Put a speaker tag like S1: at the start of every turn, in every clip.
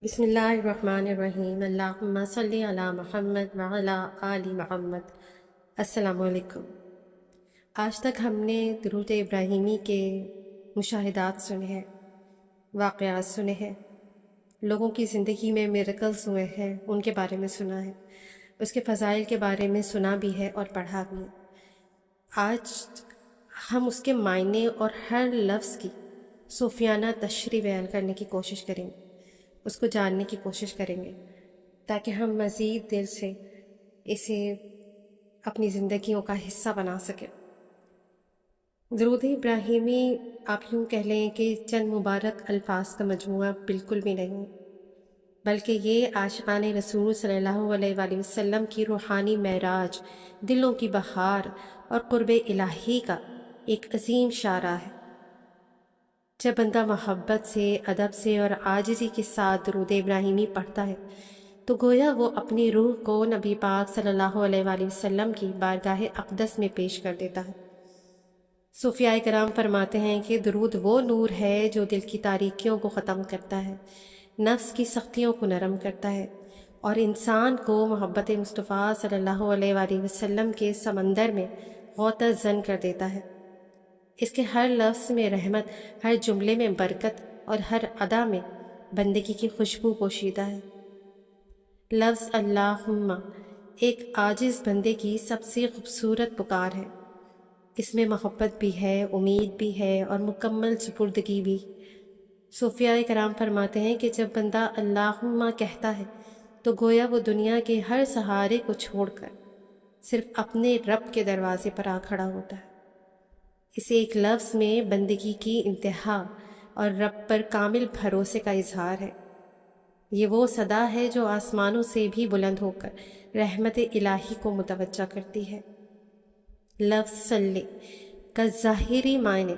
S1: بسم اللہ الرحمن الرحیم، اللہم صلی علی محمد وعلی آل محمد۔ السلام علیکم۔ آج تک ہم نے درود ابراہیمی کے مشاہدات سنے ہیں، واقعات سنے ہیں، لوگوں کی زندگی میں میریکلز ہوئے ہیں، ان کے بارے میں سنا ہے، اس کے فضائل کے بارے میں سنا بھی ہے اور پڑھا بھی ہے۔ آج ہم اس کے معنی اور ہر لفظ کی صوفیانہ تشریح بیان کرنے کی کوشش کریں گے، اس کو جاننے کی کوشش کریں گے، تاکہ ہم مزید دل سے اسے اپنی زندگیوں کا حصہ بنا سکیں۔ درود ابراہیمی آپ یوں کہہ لیں کہ چند مبارک الفاظ کا مجموعہ بالکل بھی نہیں، بلکہ یہ عاشقان رسول صلی اللہ علیہ وآلہ وسلم کی روحانی معراج، دلوں کی بہار اور قرب الہی کا ایک عظیم شاہراہ ہے۔ جب بندہ محبت سے، ادب سے اور عاجزی کے ساتھ درود ابراہیمی پڑھتا ہے تو گویا وہ اپنی روح کو نبی پاک صلی اللہ علیہ وآلہ وسلم کی بارگاہ اقدس میں پیش کر دیتا ہے۔ صوفیاء کرام فرماتے ہیں کہ درود وہ نور ہے جو دل کی تاریکیوں کو ختم کرتا ہے، نفس کی سختیوں کو نرم کرتا ہے اور انسان کو محبت مصطفیٰ صلی اللہ علیہ وآلہ وسلم کے سمندر میں غوطہ زن کر دیتا ہے۔ اس کے ہر لفظ میں رحمت، ہر جملے میں برکت اور ہر ادا میں بندگی کی خوشبو پوشیدہ ہے۔ لفظ اللہم ایک عاجز بندے کی سب سے خوبصورت پکار ہے۔ اس میں محبت بھی ہے، امید بھی ہے اور مکمل سپردگی بھی۔ صوفیاء کرام فرماتے ہیں کہ جب بندہ اللہم کہتا ہے تو گویا وہ دنیا کے ہر سہارے کو چھوڑ کر صرف اپنے رب کے دروازے پر آ کھڑا ہوتا ہے۔ اس ایک لفظ میں بندگی کی انتہا اور رب پر کامل بھروسے کا اظہار ہے۔ یہ وہ صدا ہے جو آسمانوں سے بھی بلند ہو کر رحمت الہی کو متوجہ کرتی ہے۔ لفظ صلی کا ظاہری معنی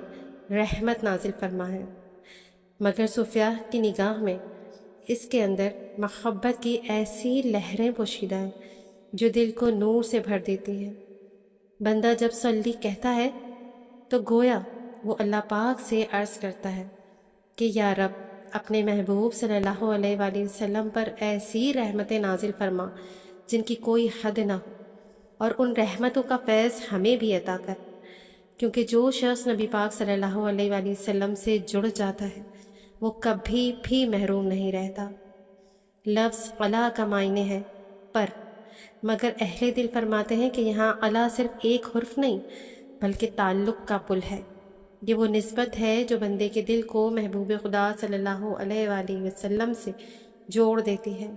S1: رحمت نازل فرما ہے، مگر صوفیاء کی نگاہ میں اس کے اندر محبت کی ایسی لہریں پوشیدہ ہیں جو دل کو نور سے بھر دیتی ہیں۔ بندہ جب صلی کہتا ہے تو گویا وہ اللہ پاک سے عرض کرتا ہے کہ یا رب، اپنے محبوب صلی اللہ علیہ وآلہ وسلم پر ایسی رحمتیں نازل فرما جن کی کوئی حد نہ ہو، اور ان رحمتوں کا فیض ہمیں بھی عطا کر، کیونکہ جو شخص نبی پاک صلی اللہ علیہ وآلہ وسلم سے جڑ جاتا ہے وہ کبھی بھی محروم نہیں رہتا۔ لفظ علا کا معنی ہے پر، مگر اہل دل فرماتے ہیں کہ یہاں علا صرف ایک حرف نہیں بلکہ تعلق کا پل ہے۔ یہ وہ نسبت ہے جو بندے کے دل کو محبوب خدا صلی اللہ علیہ وآلہ وسلم سے جوڑ دیتی ہے۔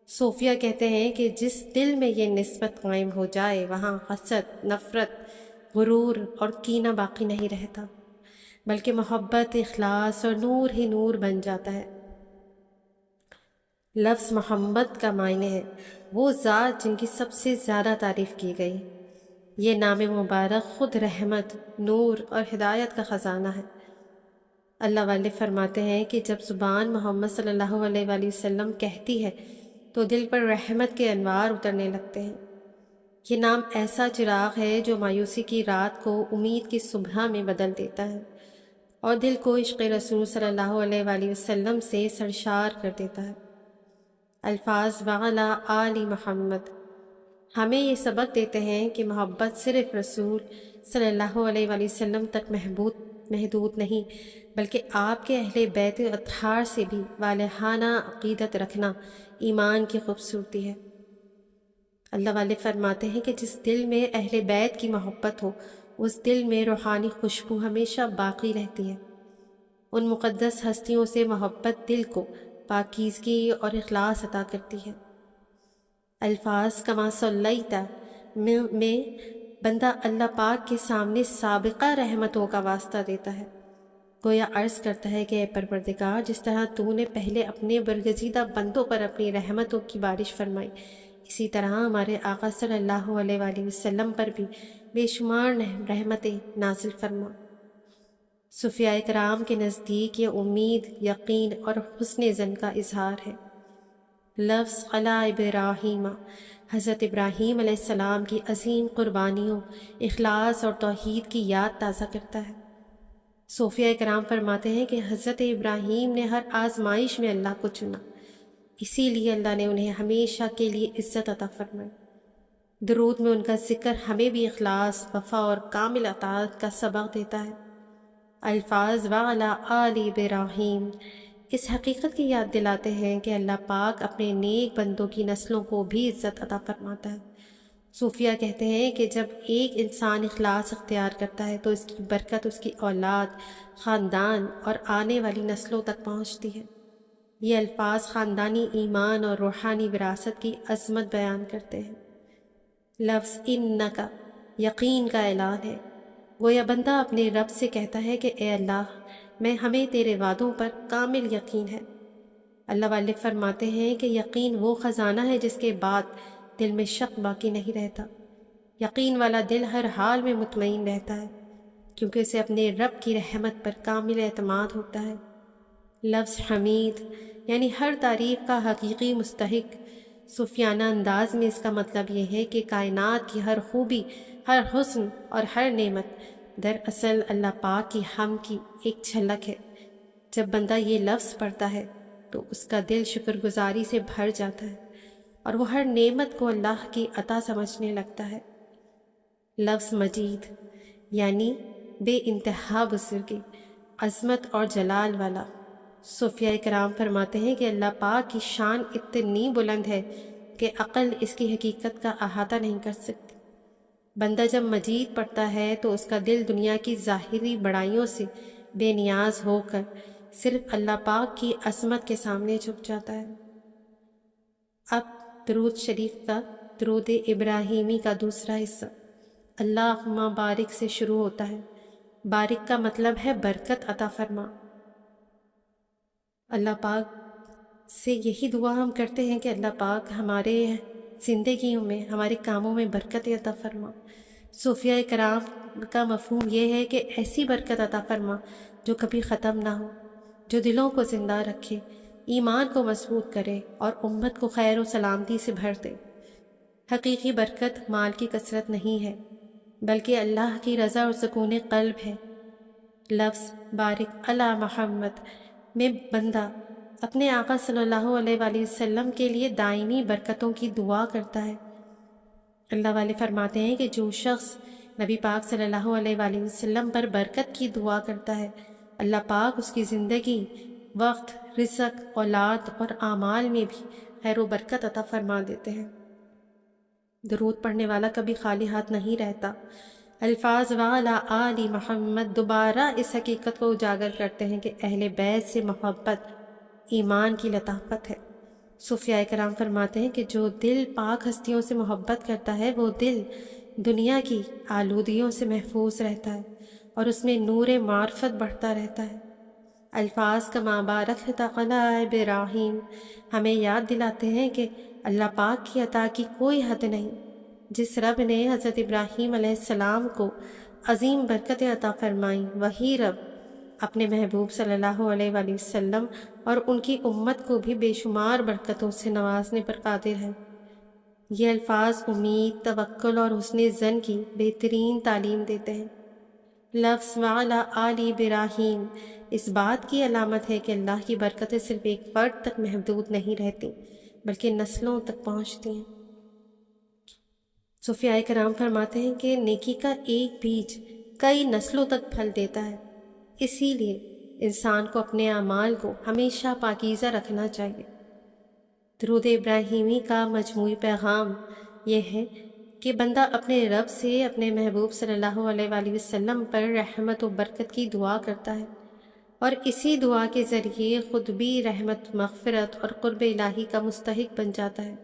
S1: صوفیہ کہتے ہیں کہ جس دل میں یہ نسبت قائم ہو جائے وہاں حسد، نفرت، غرور اور کینہ باقی نہیں رہتا، بلکہ محبت، اخلاص اور نور ہی نور بن جاتا ہے۔ لفظ محمد کا معنی ہے وہ ذات جن کی سب سے زیادہ تعریف کی گئی۔ یہ نام مبارک خود رحمت، نور اور ہدایت کا خزانہ ہے۔ اللہ والے فرماتے ہیں کہ جب زبان محمد صلی اللہ علیہ وآلہ وسلم کہتی ہے تو دل پر رحمت کے انوار اترنے لگتے ہیں۔ یہ نام ایسا چراغ ہے جو مایوسی کی رات کو امید کی صبح میں بدل دیتا ہے اور دل کو عشق رسول صلی اللہ علیہ وآلہ وسلم سے سرشار کر دیتا ہے۔ الفاظ وعلی آل محمد ہمیں یہ سبق دیتے ہیں کہ محبت صرف رسول صلی اللہ علیہ وآلہ وسلم تک محدود نہیں، بلکہ آپ کے اہل بیت اطہار سے بھی والہانہ عقیدت رکھنا ایمان کی خوبصورتی ہے۔ اللہ والے فرماتے ہیں کہ جس دل میں اہل بیت کی محبت ہو اس دل میں روحانی خوشبو ہمیشہ باقی رہتی ہے۔ ان مقدس ہستیوں سے محبت دل کو پاکیزگی اور اخلاص عطا کرتی ہے۔ الفاظ کما صلیت میں بندہ اللہ پاک کے سامنے سابقہ رحمتوں کا واسطہ دیتا ہے، گویا عرض کرتا ہے کہ اے پروردگار، جس طرح تو نے پہلے اپنے برگزیدہ بندوں پر اپنی رحمتوں کی بارش فرمائی، اسی طرح ہمارے آقا صلی اللہ علیہ وآلہ وسلم پر بھی بے شمار رحمتیں نازل فرما۔ صوفیاء کرام کے نزدیک یہ امید، یقین اور حسن ظن کا اظہار ہے۔ لفظ علی ابراہیم حضرت ابراہیم علیہ السلام کی عظیم قربانیوں، اخلاص اور توحید کی یاد تازہ کرتا ہے۔ صوفیاء کرام فرماتے ہیں کہ حضرت ابراہیم نے ہر آزمائش میں اللہ کو چنا، اسی لیے اللہ نے انہیں ہمیشہ کے لیے عزت عطا فرمائی۔ درود میں ان کا ذکر ہمیں بھی اخلاص، وفا اور کامل اطاعت کا سبق دیتا ہے۔ الفاظ وعلی آل ابراہیم اس حقیقت کی یاد دلاتے ہیں کہ اللہ پاک اپنے نیک بندوں کی نسلوں کو بھی عزت عطا فرماتا ہے۔ صوفیہ کہتے ہیں کہ جب ایک انسان اخلاص اختیار کرتا ہے تو اس کی برکت اس کی اولاد، خاندان اور آنے والی نسلوں تک پہنچتی ہے۔ یہ الفاظ خاندانی ایمان اور روحانی وراثت کی عظمت بیان کرتے ہیں۔ لفظ انکا یقین کا اعلان ہے، گویا بندہ اپنے رب سے کہتا ہے کہ اے اللہ، ہمیں تیرے وعدوں پر کامل یقین ہے۔ اللہ والے فرماتے ہیں کہ یقین وہ خزانہ ہے جس کے بعد دل میں شک باقی نہیں رہتا۔ یقین والا دل ہر حال میں مطمئن رہتا ہے کیونکہ اسے اپنے رب کی رحمت پر کامل اعتماد ہوتا ہے۔ لفظ حمید یعنی ہر تعریف کا حقیقی مستحق، صوفیانہ انداز میں اس کا مطلب یہ ہے کہ کائنات کی ہر خوبی، ہر حسن اور ہر نعمت دراصل اللہ پاک کی حمد کی ایک جھلک ہے۔ جب بندہ یہ لفظ پڑھتا ہے تو اس کا دل شکر گزاری سے بھر جاتا ہے اور وہ ہر نعمت کو اللہ کی عطا سمجھنے لگتا ہے۔ لفظ مجید یعنی بے انتہا بزرگی، عظمت اور جلال والا۔ صوفیہ کرام فرماتے ہیں کہ اللہ پاک کی شان اتنی بلند ہے کہ عقل اس کی حقیقت کا احاطہ نہیں کر سکتی۔ بندہ جب مجید پڑھتا ہے تو اس کا دل دنیا کی ظاہری بڑائیوں سے بے نیاز ہو کر صرف اللہ پاک کی عظمت کے سامنے جھک جاتا ہے۔ اب درود شریف کا درود ابراہیمی کا دوسرا حصہ اللہم بارک سے شروع ہوتا ہے۔ بارک کا مطلب ہے برکت عطا فرما۔ اللہ پاک سے یہی دعا ہم کرتے ہیں کہ اللہ پاک ہمارے زندگیوں میں، ہمارے کاموں میں برکت عطا فرما۔ صوفیہ کرام کا مفہوم یہ ہے کہ ایسی برکت عطا فرما جو کبھی ختم نہ ہو، جو دلوں کو زندہ رکھے، ایمان کو مضبوط کرے اور امت کو خیر و سلامتی سے بھر دے۔ حقیقی برکت مال کی کثرت نہیں ہے بلکہ اللہ کی رضا اور سکون قلب ہے۔ لفظ بارک علی محمد میں بندہ اپنے آقا صلی اللہ علیہ وآلہ وسلم کے لیے دائمی برکتوں کی دعا کرتا ہے۔ اللہ والے فرماتے ہیں کہ جو شخص نبی پاک صلی اللہ علیہ وآلہ وسلم پر برکت کی دعا کرتا ہے، اللہ پاک اس کی زندگی، وقت، رزق، اولاد اور اعمال میں بھی خیر و برکت عطا فرما دیتے ہیں۔ درود پڑھنے والا کبھی خالی ہاتھ نہیں رہتا۔ الفاظ وعلی آل محمد دوبارہ اس حقیقت کو اجاگر کرتے ہیں کہ اہل بیت سے محبت ایمان کی لطافت ہے۔ صوفیہ کرام فرماتے ہیں کہ جو دل پاک ہستیوں سے محبت کرتا ہے وہ دل دنیا کی آلودگیوں سے محفوظ رہتا ہے اور اس میں نور معرفت بڑھتا رہتا ہے۔ الفاظ کما بارکت علی ابراہیم ہمیں یاد دلاتے ہیں کہ اللہ پاک کی عطا کی کوئی حد نہیں۔ جس رب نے حضرت ابراہیم علیہ السلام کو عظیم برکتیں عطا فرمائیں، وہی رب اپنے محبوب صلی اللہ علیہ وآلہ وسلم اور ان کی امت کو بھی بے شمار برکتوں سے نوازنے پر قادر ہے۔ یہ الفاظ امید، توکل اور حسن ظن کی بہترین تعلیم دیتے ہیں۔ لفظ وعلی آل ابراہیم اس بات کی علامت ہے کہ اللہ کی برکتیں صرف ایک فرد تک محدود نہیں رہتی بلکہ نسلوں تک پہنچتی ہیں۔ صوفیہ کرام فرماتے ہیں کہ نیکی کا ایک بیج کئی نسلوں تک پھل دیتا ہے، اسی لیے انسان کو اپنے اعمال کو ہمیشہ پاکیزہ رکھنا چاہیے۔ درود ابراہیمی کا مجموعی پیغام یہ ہے کہ بندہ اپنے رب سے اپنے محبوب صلی اللہ علیہ وآلہ وسلم پر رحمت و برکت کی دعا کرتا ہے اور اسی دعا کے ذریعے خود بھی رحمت، مغفرت اور قرب الہی کا مستحق بن جاتا ہے۔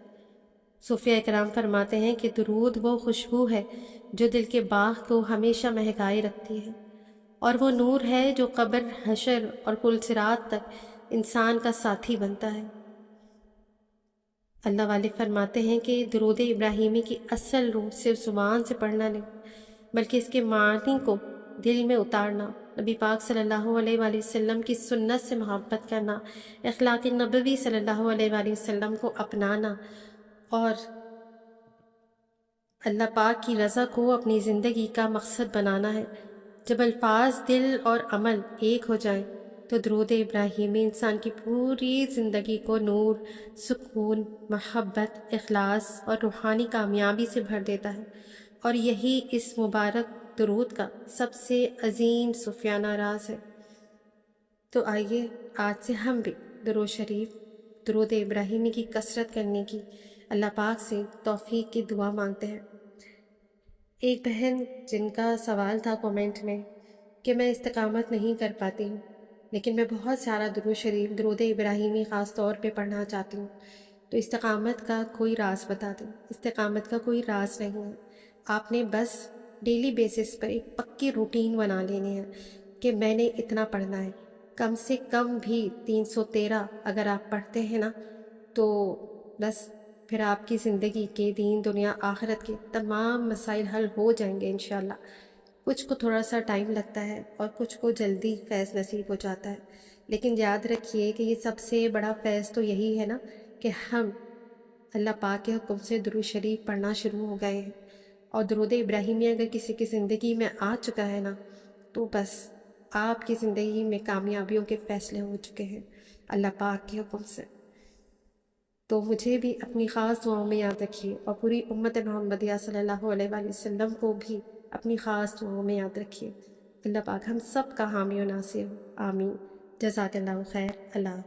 S1: صوفیہ کرام فرماتے ہیں کہ درود وہ خوشبو ہے جو دل کے باغ کو ہمیشہ مہکائے رکھتی ہے، اور وہ نور ہے جو قبر، حشر اور پل صراط تک انسان کا ساتھی بنتا ہے۔ اللہ والے فرماتے ہیں کہ درود ابراہیمی کی اصل روح صرف زبان سے پڑھنا نہیں بلکہ اس کے معنی کو دل میں اتارنا، نبی پاک صلی اللہ علیہ وآلہ وسلم کی سنت سے محبت کرنا، اخلاق نبوی صلی اللہ علیہ وآلہ وسلم کو اپنانا اور اللہ پاک کی رضا کو اپنی زندگی کا مقصد بنانا ہے۔ جب الفاظ، دل اور عمل ایک ہو جائیں تو درود ابراہیمی انسان کی پوری زندگی کو نور، سکون، محبت، اخلاص اور روحانی کامیابی سے بھر دیتا ہے، اور یہی اس مبارک درود کا سب سے عظیم صوفیانہ راز ہے۔ تو آئیے آج سے ہم بھی درود شریف، درود ابراہیمی کی کثرت کرنے کی اللہ پاک سے توفیق کی دعا مانگتے ہیں۔ ایک بہن جن کا سوال تھا کومنٹ میں کہ میں استقامت نہیں کر پاتی ہوں، لیکن میں بہت سارا درود شریف، درود ابراہیمی خاص طور پہ پڑھنا چاہتی ہوں، تو استقامت کا کوئی راز بتا دیں۔ استقامت کا کوئی راز نہیں ہے، آپ نے بس ڈیلی بیسس پر ایک پکی روٹین بنا لینی ہے کہ میں نے اتنا پڑھنا ہے، کم سے کم بھی 313 اگر آپ پڑھتے ہیں نا تو بس پھر آپ کی زندگی کے، دین دنیا آخرت کے تمام مسائل حل ہو جائیں گے انشاءاللہ۔ کچھ کو تھوڑا سا ٹائم لگتا ہے اور کچھ کو جلدی فیض نصیب ہو جاتا ہے، لیکن یاد رکھیے کہ یہ سب سے بڑا فیض تو یہی ہے نا کہ ہم اللہ پاک کے حکم سے درود شریف پڑھنا شروع ہو گئے ہیں، اور درود ابراہیمی اگر کسی کی زندگی میں آ چکا ہے نا تو بس آپ کی زندگی میں کامیابیوں کے فیصلے ہو چکے ہیں اللہ پاک کے حکم سے۔ تو مجھے بھی اپنی خاص دعاؤں میں یاد رکھیے، اور پوری امت محمدیہ صلی اللہ علیہ وآلہ وسلم کو بھی اپنی خاص دعاؤں میں یاد رکھیے۔ اللہ پاک ہم سب کا حامی و ناصر ہو، آمین۔ جزاک اللہ خیر۔ اللہ